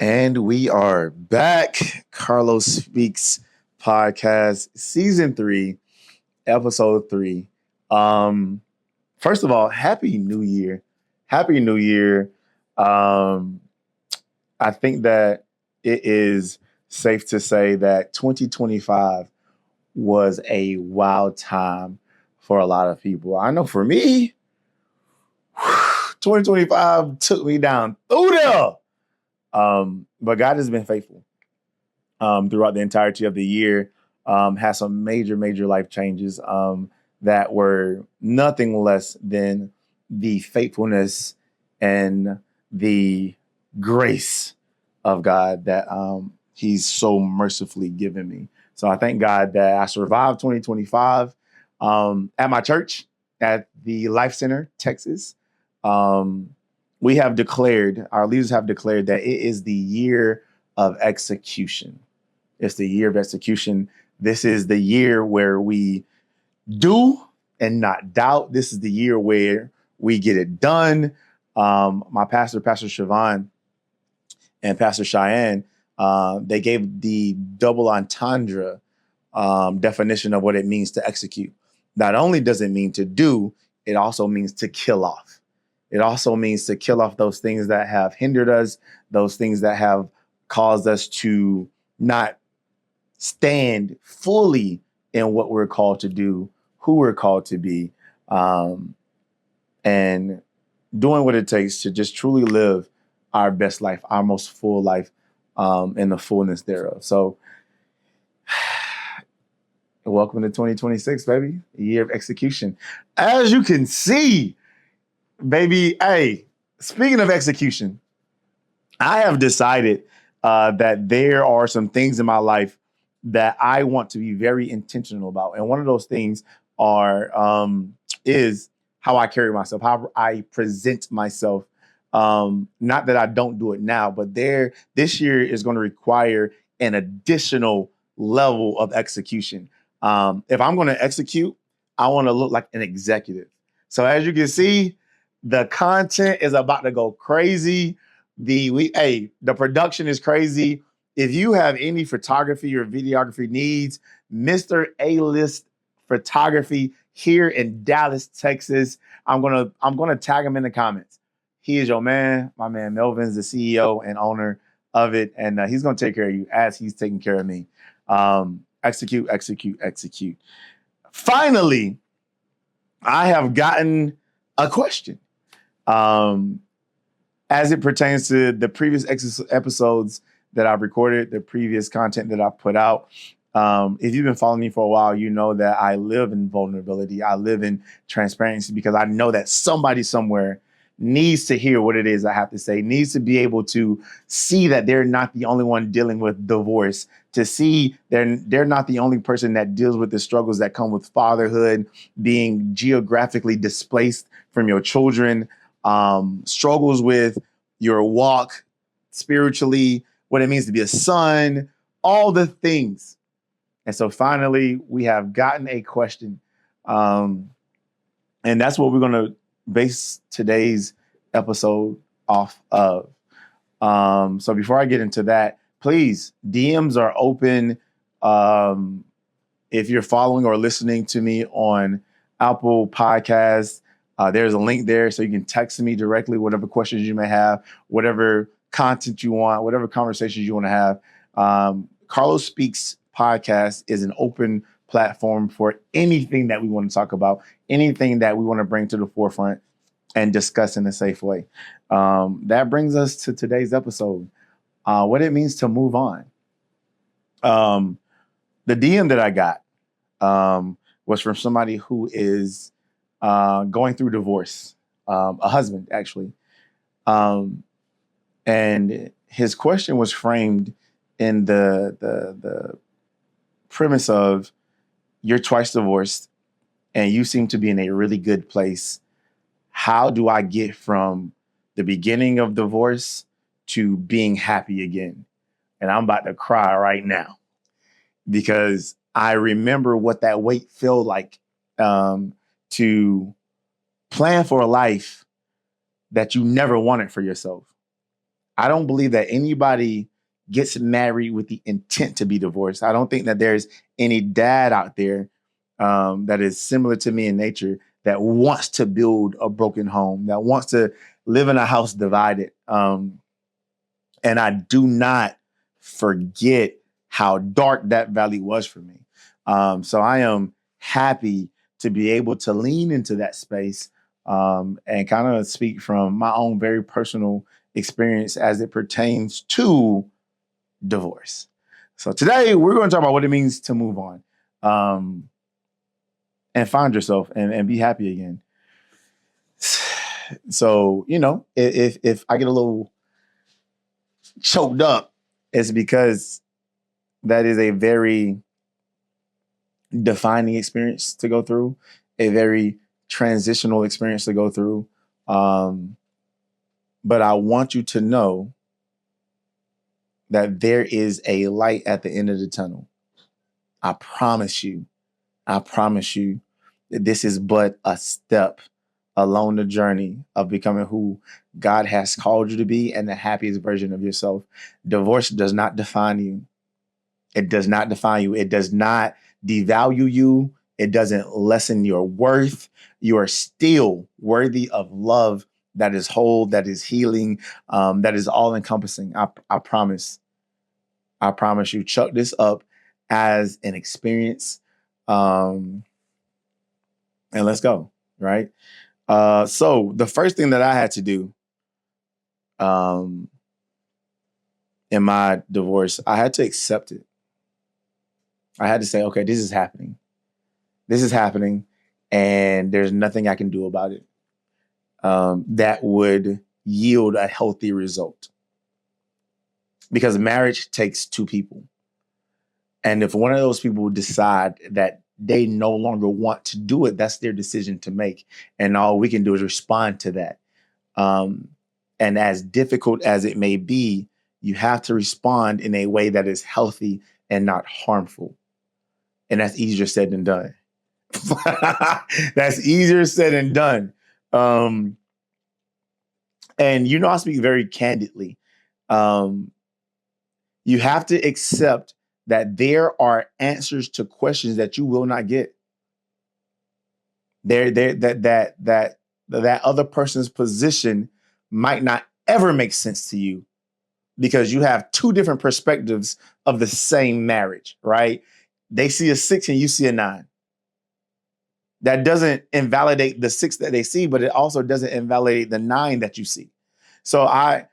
And we are back. Carlos Speaks Podcast, Season 3, Episode 3. Um, First of all, Happy New Year. Happy New Year. Um, I think that it is safe to say that 2025 was a wild time for a lot of people. I know for me, 2025 took me down through there. But God has been faithful throughout the entirety of the year. Had some major life changes that were nothing less than the faithfulness and the grace of God that He's so mercifully given me. So I thank God that I survived 2025 at my church at the Life Center, Texas. Um, we have declared, our leaders have declared that it is the year of execution. It's the year of execution. This is the year where we do and not doubt. This is the year where we get it done. My pastor, Pastor Siobhan and Pastor Cheyenne, they gave the double entendre definition of what it means to execute. Not only does it mean to do, it also means to kill off. It also means to kill off those things that have hindered us, those things that have caused us to not stand fully in what we're called to do, who we're called to be, and doing what it takes to just truly live our best life, our most full life, in the fullness thereof. So, welcome to 2026, baby, a year of execution. As you can see, baby, hey, speaking of execution, I have decided that there are some things in my life that I want to be very intentional about. And one of those things is how I carry myself, how I present myself. Not that I don't do it now, but this year is going to require an additional level of execution. If I'm going to execute, I want to look like an executive. So as you can see, the content is about to go crazy. The production is crazy. If you have any photography or videography needs, Mr. A-list photography here in Dallas, Texas, I'm gonna tag him in the comments. He is your man. My man Melvin's the CEO and owner of it, and he's gonna take care of you as he's taking care of me. Execute. Finally, I have gotten a question. As it pertains to the previous episodes that I've recorded, the previous content that I've put out. If you've been following me for a while, you know that I live in vulnerability. I live in transparency because I know that somebody somewhere needs to hear what it is I have to say, needs to be able to see that they're not the only one dealing with divorce, to see they're not the only person that deals with the struggles that come with fatherhood, being geographically displaced from your children, struggles with your walk spiritually, what it means to be a son, all the things. And so finally, we have gotten a question. And that's what we're going to base today's episode off of. So before I get into that, please, DMs are open. If you're following or listening to me on Apple Podcasts, there's a link there so you can text me directly, whatever questions you may have, whatever content you want, whatever conversations you want to have. Carlos Speaks Podcast is an open platform for anything that we want to talk about, anything that we want to bring to the forefront and discuss in a safe way. That brings us to today's episode, what it means to move on. The DM that I got was from somebody who is going through divorce, a husband actually. And his question was framed in the premise of, you're twice divorced and you seem to be in a really good place. How do I get from the beginning of divorce to being happy again? And I'm about to cry right now because I remember what that wait felt like, to plan for a life that you never wanted for yourself. I don't believe that anybody gets married with the intent to be divorced. I don't think that there's any dad out there that is similar to me in nature that wants to build a broken home, that wants to live in a house divided. And I do not forget how dark that valley was for me. So I am happy to be able to lean into that space and kind of speak from my own very personal experience as it pertains to divorce. So today we're going to talk about what it means to move on and find yourself and be happy again. So, if I get a little choked up, it's because that is a very defining experience to go through, a very transitional experience to go through. But I want you to know that there is a light at the end of the tunnel. I promise you that this is but a step along the journey of becoming who God has called you to be and the happiest version of yourself. Divorce does not define you. It does not define you. It does not devalue you. It doesn't lessen your worth. You are still worthy of love that is whole, that is healing, that is all encompassing. I promise. I promise you. Chuck this up as an experience. And let's go. Right. So the first thing that I had to do in my divorce, I had to accept it. I had to say, okay, this is happening. This is happening, and there's nothing I can do about it that would yield a healthy result. Because marriage takes two people. And if one of those people decide that they no longer want to do it, that's their decision to make. And all we can do is respond to that. And as difficult as it may be, you have to respond in a way that is healthy and not harmful. And that's easier said than done. That's easier said than done. And I speak very candidly. You have to accept that there are answers to questions that you will not get. That other person's position might not ever make sense to you because you have two different perspectives of the same marriage, right? They see a 6 and you see a 9. That doesn't invalidate the 6 that they see, but it also doesn't invalidate the 9 that you see. So I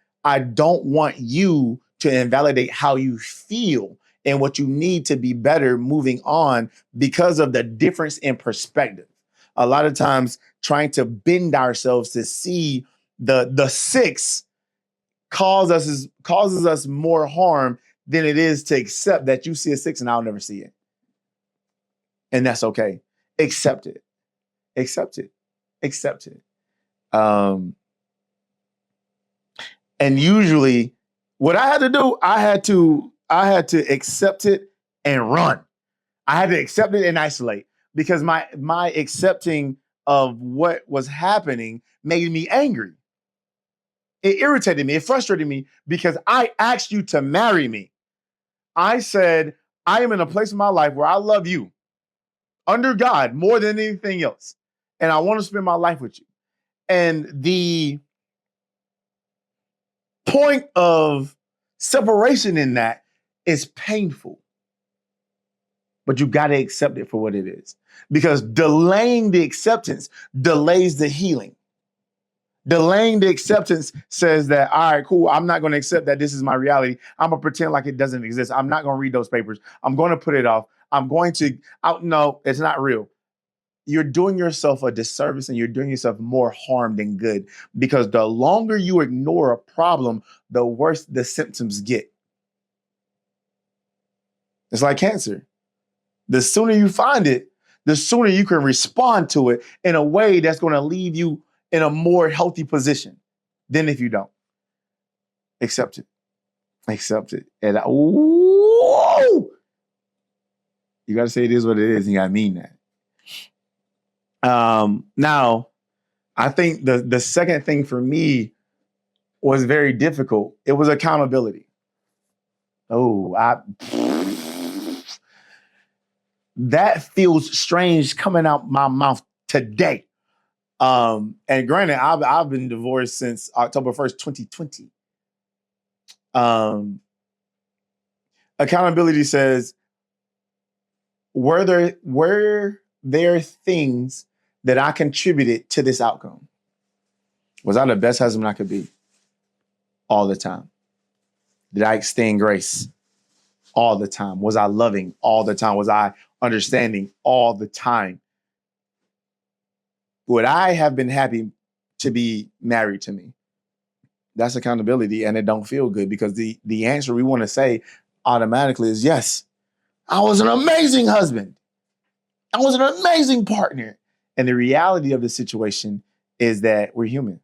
don't want you to invalidate how you feel and what you need to be better moving on because of the difference in perspective. A lot of times trying to bend ourselves to see the 6 causes us more harm than it is to accept that you see a 6 and I'll never see it. And that's okay. Accept it. Accept it. Accept it. And usually what I had to do, I had to accept it and run. I had to accept it and isolate because my accepting of what was happening made me angry. It irritated me. It frustrated me because I asked you to marry me. I said, I am in a place in my life where I love you under God more than anything else. And I want to spend my life with you. And the point of separation in that is painful. But you got to accept it for what it is. Because delaying the acceptance delays the healing. Delaying the acceptance says that, all right, cool, I'm not going to accept that this is my reality. I'm going to pretend like it doesn't exist. I'm not going to read those papers. I'm going to put it off. No, it's not real. You're doing yourself a disservice and you're doing yourself more harm than good because the longer you ignore a problem, the worse the symptoms get. It's like cancer. The sooner you find it, the sooner you can respond to it in a way that's going to leave you in a more healthy position than if you don't. Accept it. Accept it. And you got to say it is what it is and you got to mean that. Now, I think the second thing for me was very difficult. It was accountability. Oh, that feels strange coming out my mouth today. And granted, I've been divorced since October 1st, 2020. Accountability says, were there things that I contributed to this outcome? Was I the best husband I could be? All the time. Did I extend grace? All the time. Was I loving? All the time. Was I understanding? All the time. Would I have been happy to be married to me? That's accountability, and it don't feel good because the answer we want to say automatically is yes. I was an amazing husband. I was an amazing partner. And the reality of the situation is that we're human.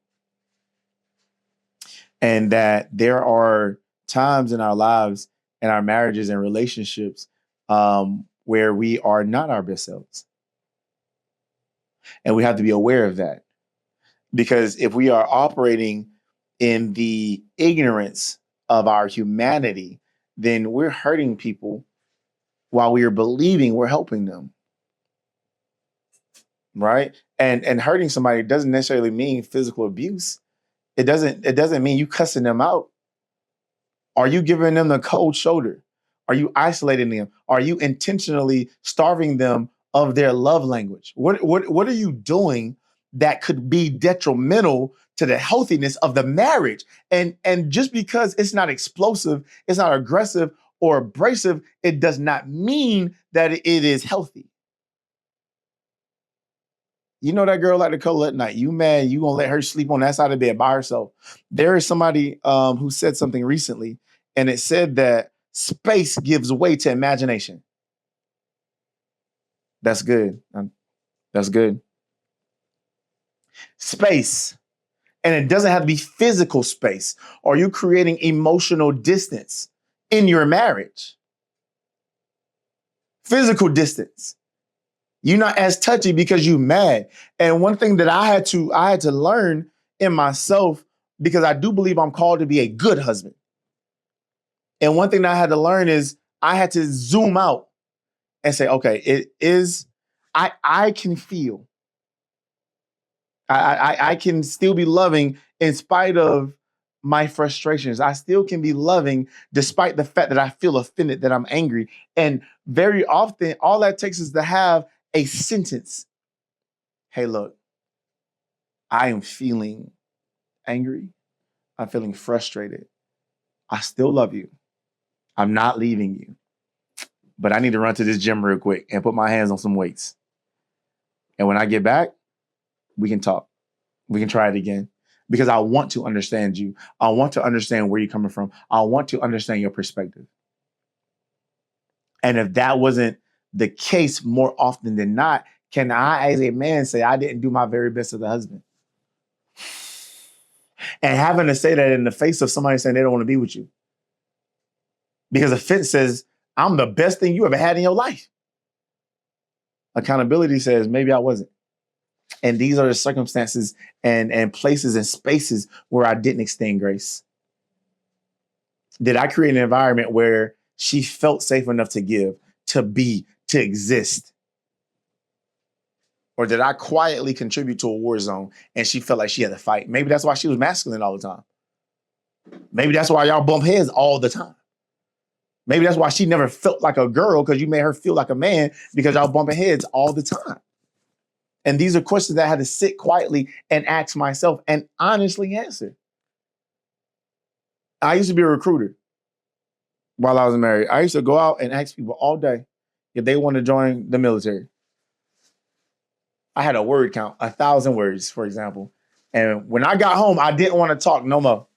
And that there are times in our lives and our marriages and relationships where we are not our best selves. And we have to be aware of that. Because if we are operating in the ignorance of our humanity, then we're hurting people while we are believing we're helping them. Right? And hurting somebody doesn't necessarily mean physical abuse. It doesn't mean you cussing them out. Are you giving them the cold shoulder? Are you isolating them? Are you intentionally starving them of their love language? What are you doing that could be detrimental to the healthiness of the marriage? And just because it's not explosive, it's not aggressive or abrasive, it does not mean that it is healthy. You know that girl like to cuddle at night. You mad, you gonna let her sleep on that side of the bed by herself. There is somebody who said something recently, and it said that space gives way to imagination. That's good. That's good. Space. And it doesn't have to be physical space. Are you creating emotional distance in your marriage? Physical distance. You're not as touchy because you're mad. And one thing that I had to learn in myself, because I do believe I'm called to be a good husband. And one thing that I had to learn is I had to zoom out and say, okay, I can feel. I can still be loving in spite of my frustrations. I still can be loving despite the fact that I feel offended, that I'm angry. And very often, all that takes is to have a sentence. Hey, look, I am feeling angry. I'm feeling frustrated. I still love you. I'm not leaving you. But I need to run to this gym real quick and put my hands on some weights. And when I get back, we can talk. We can try it again. Because I want to understand you. I want to understand where you're coming from. I want to understand your perspective. And if that wasn't the case more often than not, can I, as a man, say I didn't do my very best as a husband? And having to say that in the face of somebody saying they don't want to be with you. Because offense says, I'm the best thing you ever had in your life. Accountability says, maybe I wasn't. And these are the circumstances and places and spaces where I didn't extend grace. Did I create an environment where she felt safe enough to give, to be, to exist? Or did I quietly contribute to a war zone and she felt like she had to fight? Maybe that's why she was masculine all the time. Maybe that's why y'all bump heads all the time. Maybe that's why she never felt like a girl, because you made her feel like a man because y'all bumping heads all the time. And these are questions that I had to sit quietly and ask myself and honestly answer. I used to be a recruiter while I was married. I used to go out and ask people all day if they want to join the military. I had a word count, 1,000 words, for example. And when I got home, I didn't want to talk no more.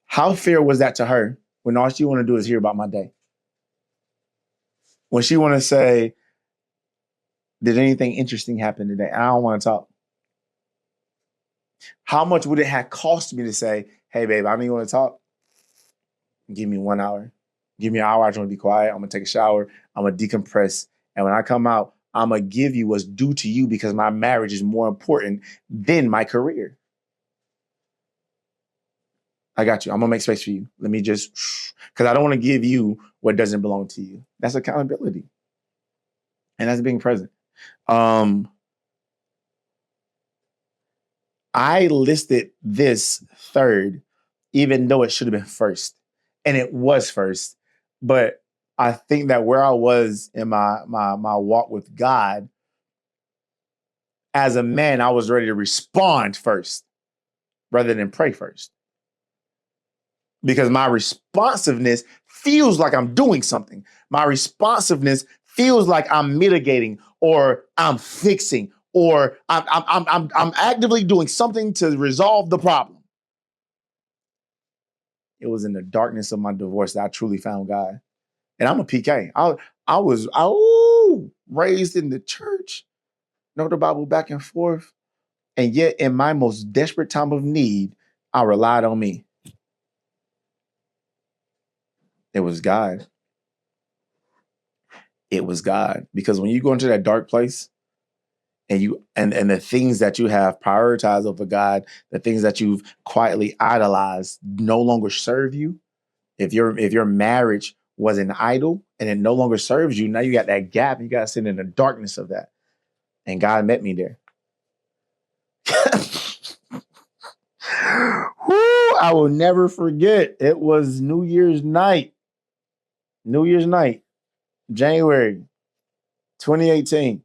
How fair was that to her when all she want to do is hear about my day? When she want to say, did anything interesting happen today? I don't want to talk. How much would it have cost me to say, hey, babe, I know you want to talk? Give me 1 hour. Give me an hour. I just want to be quiet. I'm going to take a shower. I'm going to decompress. And when I come out, I'm going to give you what's due to you because my marriage is more important than my career. I got you. I'm going to make space for you. Let me just, because I don't want to give you what doesn't belong to you. That's accountability. And that's being present. I listed this third, even though it should have been first. And it was first. But I think that where I was in my walk with God, as a man, I was ready to respond first rather than pray first. Because my responsiveness feels like I'm doing something. My responsiveness feels like I'm mitigating or I'm fixing or I'm actively doing something to resolve the problem. It was in the darkness of my divorce that I truly found God. And I'm a PK. I was raised in the church, know the Bible back and forth. And yet in my most desperate time of need, I relied on me. It was God. It was God. Because when you go into that dark place and you and the things that you have prioritized over God, the things that you've quietly idolized no longer serve you. If your marriage was an idol and it no longer serves you, now you got that gap. You got to sit in the darkness of that. And God met me there. Woo, I will never forget. It was New Year's night. January 2018.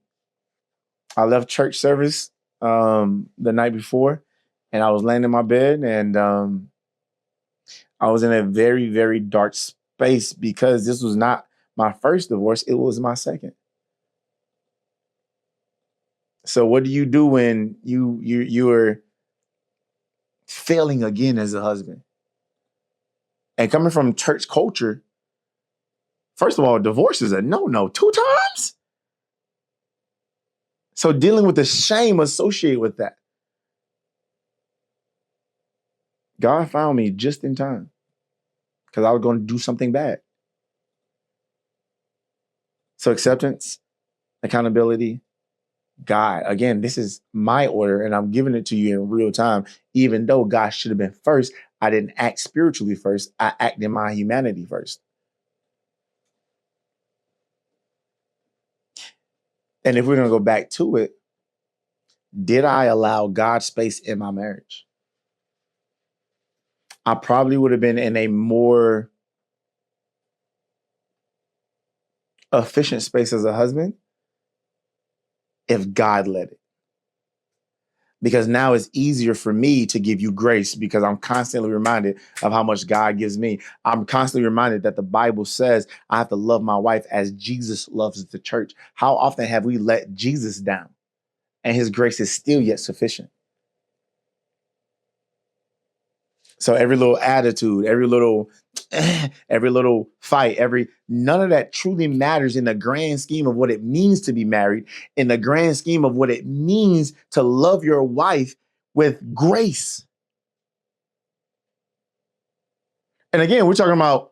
I left church service the night before, and I was laying in my bed, and I was in a very, very dark space because this was not my first divorce. It was my second. So what do you do when you are failing again as a husband? And coming from church culture, first of all, divorce is a no-no 2 times. So dealing with the shame associated with that. God found me just in time because I was going to do something bad. So acceptance, accountability, God. Again, this is my order and I'm giving it to you in real time. Even though God should have been first, I didn't act spiritually first. I acted in my humanity first. And if we're going to go back to it, did I allow God's space in my marriage? I probably would have been in a more efficient space as a husband if God led it. Because now it's easier for me to give you grace because I'm constantly reminded of how much God gives me. I'm constantly reminded that the Bible says I have to love my wife as Jesus loves the church. How often have we let Jesus down and his grace is still yet sufficient? So every little attitude, every little fight, none of that truly matters in the grand scheme of what it means to be married, in the grand scheme of what it means to love your wife with grace. And again, we're talking about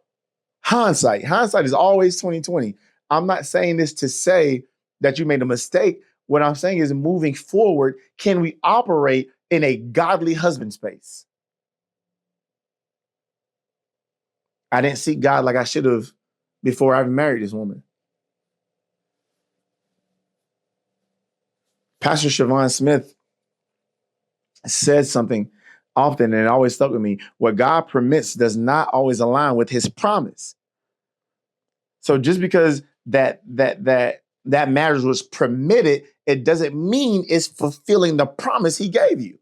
hindsight. Hindsight is always 2020. I'm not saying this to say that you made a mistake. What I'm saying is moving forward, can we operate in a godly husband space? I didn't seek God like I should have before I married this woman. Pastor Siobhan Smith said something often, and it always stuck with me. What God permits does not always align with his promise. So just because that marriage was permitted, it doesn't mean it's fulfilling the promise he gave you.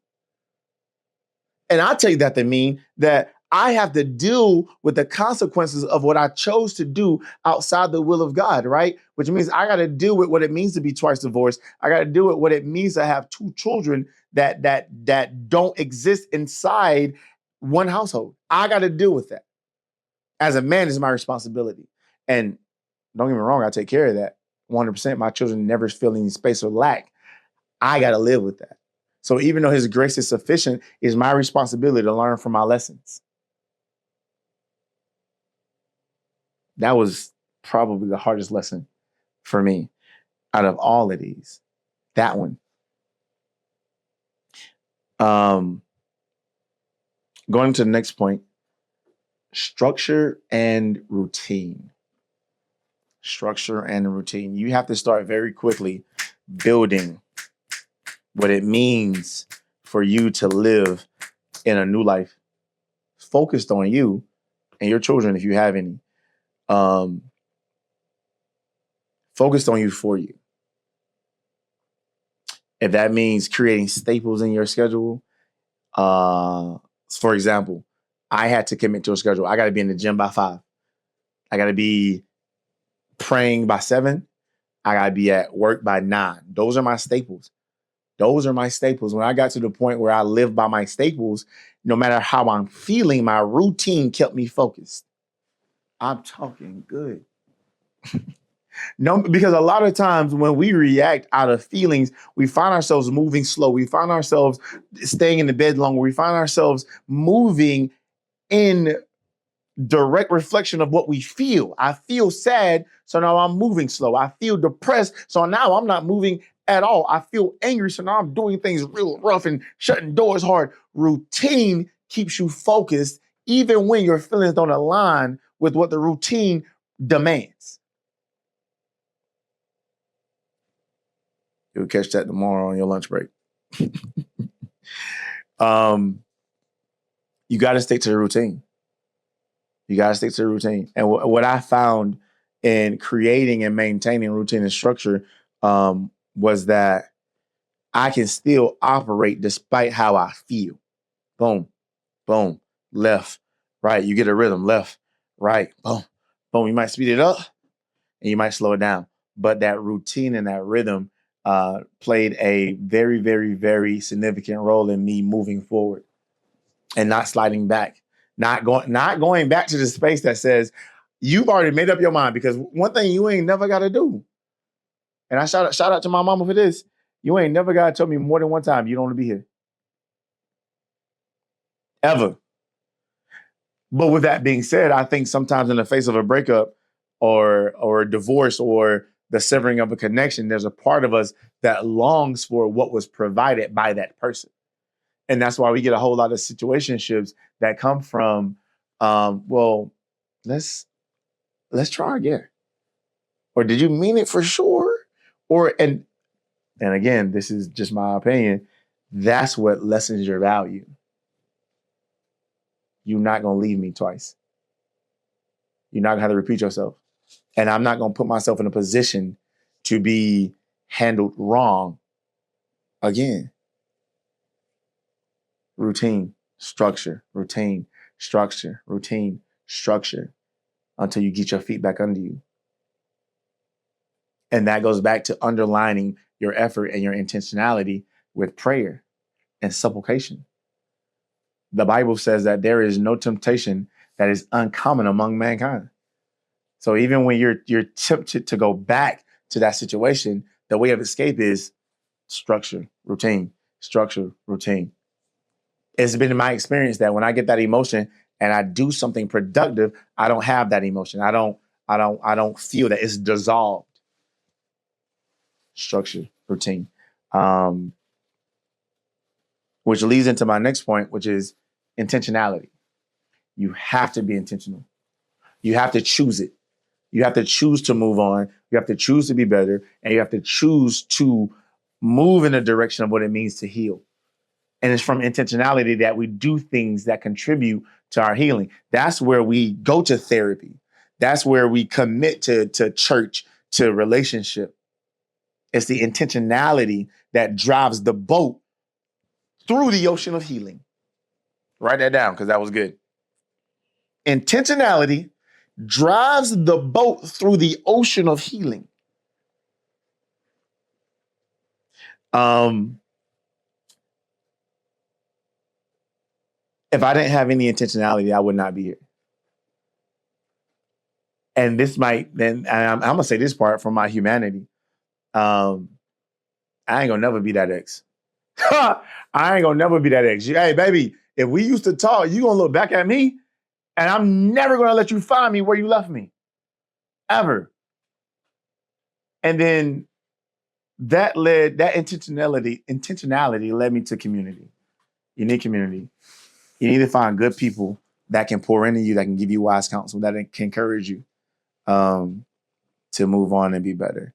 And I take that to mean that I have to deal with the consequences of what I chose to do outside the will of God, right? Which means I got to deal with what it means to be twice divorced. I got to deal with what it means to have 2 children that don't exist inside one household. I got to deal with that. As a man, it's my responsibility. And don't get me wrong, I take care of that 100%. My children never feel any space or lack. I got to live with that. So even though his grace is sufficient, it's my responsibility to learn from my lessons. That was probably the hardest lesson for me. out of all of these. That one. Going to the next point, structure and routine. Structure and routine. You have to start very quickly building what it means for you to live in a new life focused on you and your children, if you have any. Focused on you for you. If that means creating staples in your schedule, for example, I had to commit to a schedule. I got to be in the gym by 5. I got to be praying by 7. I got to be at work by 9. Those are my staples. Those are my staples. When I got to the point where I live by my staples, no matter how I'm feeling, my routine kept me focused. I'm talking good. No, because a lot of times when we react out of feelings, we find ourselves moving slow. We find ourselves staying in the bed longer. We find ourselves moving in direct reflection of what we feel. I feel sad, so now I'm moving slow. I feel depressed, so now I'm not moving at all. I feel angry, so now I'm doing things real rough and shutting doors hard. Routine keeps you focused even when your feelings don't align with what the routine demands. You'll catch that tomorrow on your lunch break. You got to stick to the routine. You got to stick to the routine. And what I found in creating and maintaining routine and structure was that I can still operate despite how I feel. Boom, boom, left, right. You get a rhythm, left, right, boom, boom. You might speed it up and you might slow it down. But that routine and that rhythm played a very, very, very significant role in me moving forward and not sliding back, not going back to the space that says you've already made up your mind. Because one thing you ain't never got to do, and I shout out to my mama for this, you ain't never got to tell me more than one time you don't want to be here, ever. But with that being said, I think sometimes in the face of a breakup or a divorce or the severing of a connection, there's a part of us that longs for what was provided by that person. And that's why we get a whole lot of situationships that come from, well, let's try again. Or did you mean it for sure? Or and again, this is just my opinion. That's what lessens your value. You're not gonna leave me twice. You're not gonna have to repeat yourself. And I'm not gonna put myself in a position to be handled wrong again. Routine, structure, routine, structure, routine, structure, until you get your feet back under you. And that goes back to underlining your effort and your intentionality with prayer and supplication. The Bible says that there is no temptation that is uncommon among mankind. So even when you're tempted to go back to that situation, the way of escape is structure, routine, structure, routine. It's been my experience that when I get that emotion and I do something productive, I don't have that emotion. I don't feel that. It's dissolved. Structure, routine. Which leads into my next point, which is intentionality. You have to be intentional. You have to choose it. You have to choose to move on. You have to choose to be better. And you have to choose to move in the direction of what it means to heal. And it's from intentionality that we do things that contribute to our healing. That's where we go to therapy. That's where we commit to church, to relationship. It's the intentionality that drives the boat through the ocean of healing. Write that down because that was good. Intentionality drives the boat through the ocean of healing. If I didn't have any intentionality, I would not be here. And this might, then I'm going to say this part from my humanity. I ain't going to never be that ex. I ain't going to never be that ex. Hey, baby, if we used to talk, you going to look back at me and I'm never going to let you find me where you left me. Ever. And then that intentionality led me to community. You need community. You need to find good people that can pour into you, that can give you wise counsel, that can encourage you to move on and be better.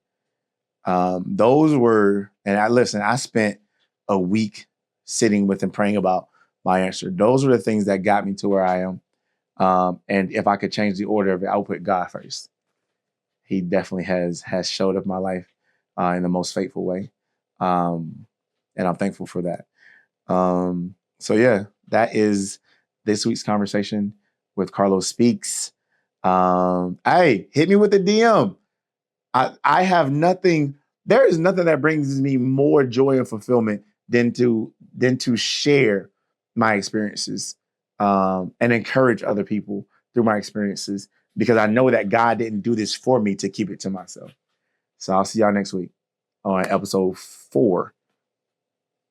Those were, and I spent a week sitting with and praying about my answer. Those were the things that got me to where I am. And if I could change the order of it, I would put God first. He definitely has showed up my life in the most faithful way. And I'm thankful for that. So yeah, that is this week's conversation with Carlos Speaks. Hey, hit me with a DM. I have nothing. There is nothing that brings me more joy and fulfillment than to share my experiences and encourage other people through my experiences, because I know that God didn't do this for me to keep it to myself. So I'll see y'all next week on episode 4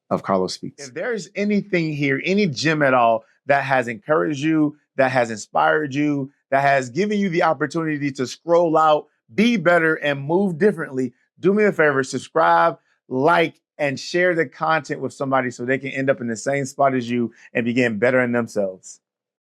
of Carlos Speaks. If there's anything here, any gem at all that has encouraged you, that has inspired you, that has given you the opportunity to scroll out, be better, and move differently, do me a favor, subscribe, like, and share the content with somebody so they can end up in the same spot as you and begin bettering themselves.